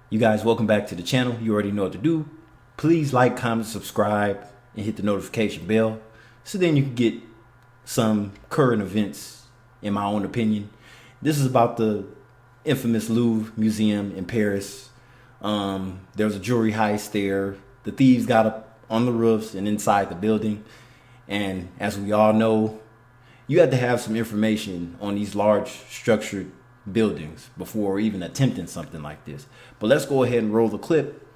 You guys, welcome back to the channel. You already know what to do. Please like, comment, subscribe, and hit the notification bell so then you can get some current events in my own opinion. This is about the infamous Louvre Museum in Paris. There was a jewelry heist there. The thieves got up on the roofs and inside the building. And as we all know, you had to have some information on these large structured buildings before even attempting something like this. But let's go ahead and roll the clip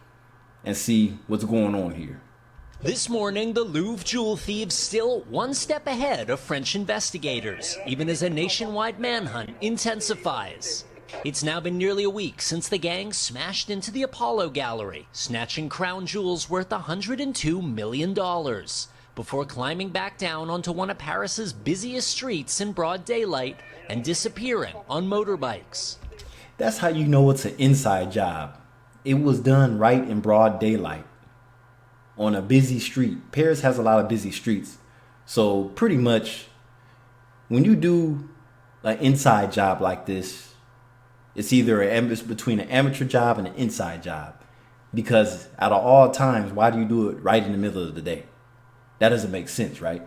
and see what's going on here. This morning, the Louvre jewel thieves still one step ahead of French investigators, even as a nationwide manhunt intensifies. It's now been nearly a week since the gang smashed into the Apollo Gallery, snatching crown jewels worth $102 million, before climbing back down onto one of Paris's busiest streets in broad daylight and disappearing on motorbikes. That's how you know it's an inside job. It was done right in broad daylight on a busy street. Paris has a lot of busy streets. So pretty much when you do an inside job like this, it's either it's between an amateur job and an inside job. Because out of all times, why do you do it right in the middle of the day? That doesn't make sense, right?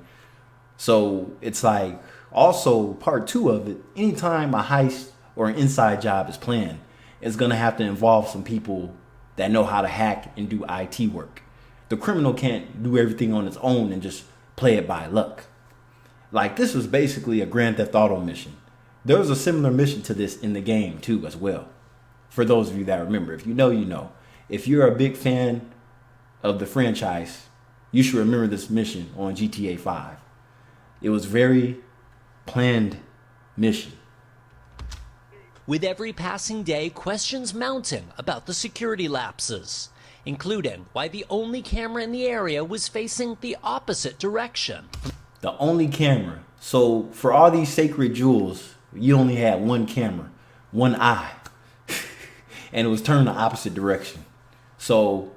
So it's like also part two of it. Anytime a heist or an inside job is planned, it's going to have to involve some people that know how to hack and do IT work. The criminal can't do everything on its own and just play it by luck. Like this was basically a Grand Theft Auto mission. There was a similar mission to this in the game too as well. For those of you that remember, if you know, you know. If you're a big fan of the franchise, you should remember this mission on GTA 5. It was very planned mission. With every passing day, questions mounting about the security lapses, including why the only camera in the area was facing the opposite direction. The only camera. So for all these sacred jewels, you only had one camera, one eye, and it was turned the opposite direction. So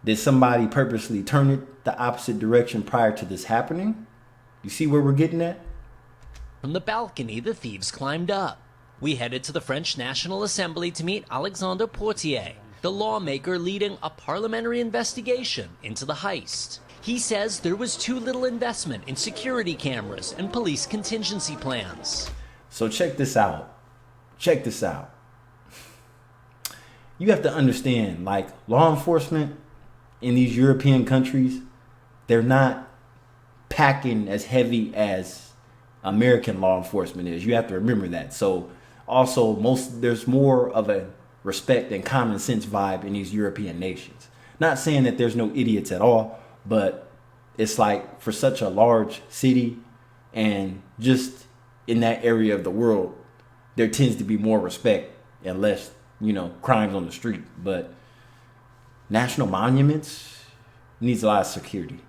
did somebody purposely turn it the opposite direction prior to this happening? You see where we're getting at? From the balcony, the thieves climbed up. We headed to the French National Assembly to meet Alexandre Portier, the lawmaker leading a parliamentary investigation into the heist. He says there was too little investment in security cameras and police contingency plans. So check this out. Check this out. You have to understand, like, law enforcement in these European countries, they're not packing as heavy as American law enforcement is. You have to remember that. So also there's more of a respect and common sense vibe in these European nations. Not saying that there's no idiots at all, but it's like for such a large city and just in that area of the world, there tends to be more respect and less, crimes on the street. But national monuments needs a lot of security.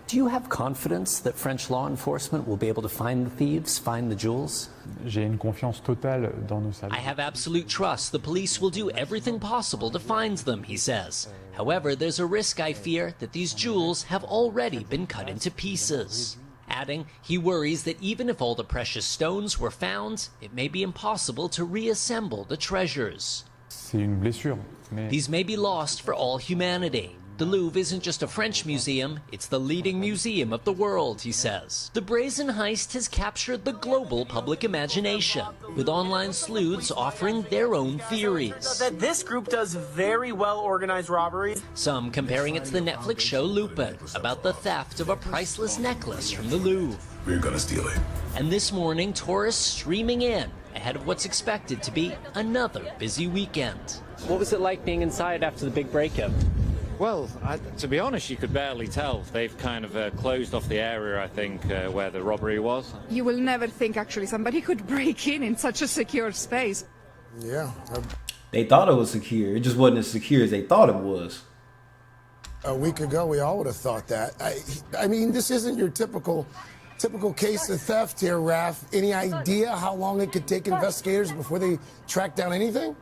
Do you have confidence that French law enforcement will be able to find the thieves, find the jewels? J'ai une confiance totale dans nos services. I have absolute trust the police will do everything possible to find them, he says. However, there's a risk, I fear, that these jewels have already been cut into pieces. Adding, he worries that even if all the precious stones were found, it may be impossible to reassemble the treasures. C'est une blessure. These may be lost for all humanity. The Louvre isn't just a French museum, it's the leading museum of the world, he says. The brazen heist has captured the global public imagination, with online sleuths offering their own theories. That this group does very well organized robberies. Some comparing it to the Netflix show Lupin, about the theft of a priceless necklace from the Louvre. We're gonna steal it. And this morning, tourists streaming in, ahead of what's expected to be another busy weekend. What was it like being inside after the big break-up? Well, to be honest, you could barely tell. They've kind of closed off the area, I think, where the robbery was. You will never think, actually, somebody could break in such a secure space. Yeah. They thought it was secure. It just wasn't as secure as they thought it was. A week ago, we all would have thought that. I mean, this isn't your typical case of theft here, Raph. Any idea how long it could take investigators before they track down anything?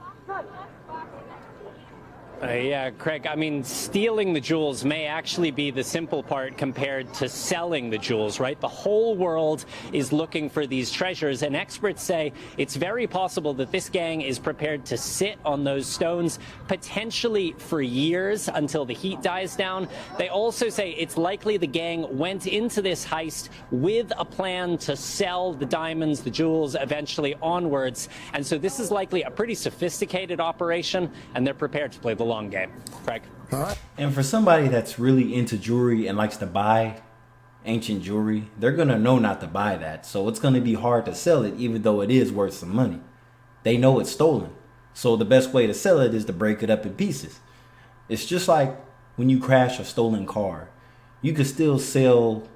Yeah, Craig, I mean, stealing the jewels may actually be the simple part compared to selling the jewels, right? The whole world is looking for these treasures, and experts say it's very possible that this gang is prepared to sit on those stones potentially for years until the heat dies down. They also say it's likely the gang went into this heist with a plan to sell the diamonds, the jewels, eventually onwards. And so this is likely a pretty sophisticated operation, and they're prepared to play the long game. Craig. All right. And for somebody that's really into jewelry and likes to buy ancient jewelry, they're going to know not to buy that. So it's going to be hard to sell it, even though it is worth some money. They know it's stolen. So the best way to sell it is to break it up in pieces. It's just like when you crash a stolen car. You could still sell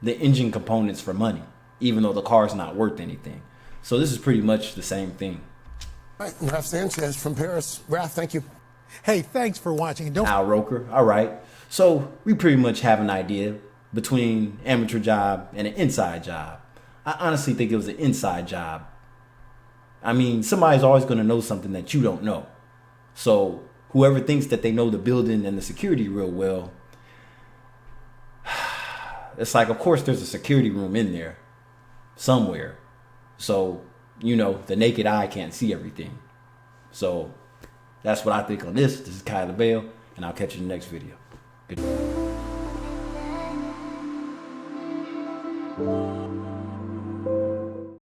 the engine components for money, even though the car's not worth anything. So this is pretty much the same thing. All right, Raf Sanchez from Paris. Raf, thank you. Hey, thanks for watching. And don't Al Roker. All right. So we pretty much have an idea between amateur job and an inside job. I honestly think it was an inside job. I mean, somebody's always going to know something that you don't know. So whoever thinks that they know the building and the security real well, it's like, of course, there's a security room in there somewhere. So, you know, the naked eye can't see everything. So that's what I think on this. This is Kyle LaBelle, and I'll catch you in the next video. Good.